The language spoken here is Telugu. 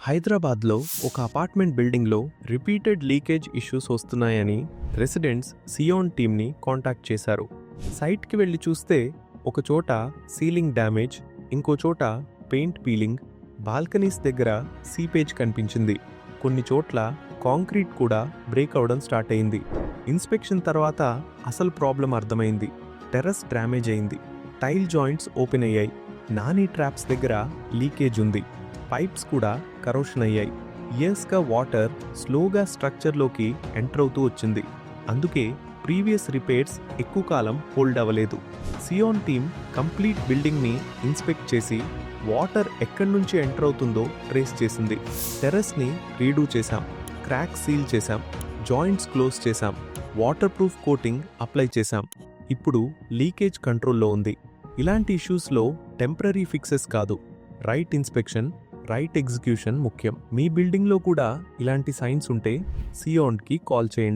హైదరాబాద్లో ఒక అపార్ట్మెంట్ బిల్డింగ్లో రిపీటెడ్ లీకేజ్ ఇష్యూస్ వస్తున్నాయని రెసిడెంట్స్ సియోన్ టీమ్ని కాంటాక్ట్ చేశారు. సైట్కి వెళ్లి చూస్తే ఒక చోట సీలింగ్ డ్యామేజ్, ఇంకో చోట పెయింట్ పీలింగ్, బాల్కనీస్ దగ్గర సీపేజ్ కనిపించింది. కొన్ని చోట్ల కాంక్రీట్ కూడా బ్రేక్ అవడం స్టార్ట్ అయింది. ఇన్స్పెక్షన్ తర్వాత అసలు ప్రాబ్లం అర్థమైంది. టెర్రస్ డ్యామేజ్ అయింది, టైల్ జాయింట్స్ ఓపెన్ అయ్యాయి, నానీ ట్రాప్స్ దగ్గర లీకేజ్ ఉంది, పైప్స్ కూడా కరోషన్ అయ్యాయి. ఇయర్స్గా వాటర్ స్లోగా స్ట్రక్చర్లోకి ఎంటర్ అవుతూ వచ్చింది. అందుకే ప్రీవియస్ రిపేర్స్ ఎక్కువ కాలం హోల్డ్ అవ్వలేదు. సియోన్ టీమ్ కంప్లీట్ బిల్డింగ్ని ఇన్స్పెక్ట్ చేసి వాటర్ ఎక్కడి నుంచి ఎంటర్ అవుతుందో ట్రేస్ చేసింది. టెర్రస్ని రీడూ చేశాం, క్రాక్ సీల్ చేశాం, జాయింట్స్ క్లోజ్ చేశాం, వాటర్ ప్రూఫ్ కోటింగ్ అప్లై చేశాం. ఇప్పుడు లీకేజ్ కంట్రోల్లో ఉంది. ఇలాంటి ఇష్యూస్లో టెంపరరీ ఫిక్సెస్ కాదు, రైట్ ఇన్స్పెక్షన్, రైట్ ఎగ్జిక్యూషన్ ముఖ్యం. మీ బిల్డింగ్లో కూడా ఇలాంటి సైన్స్ ఉంటే సియోన్కి కాల్ చేయండి.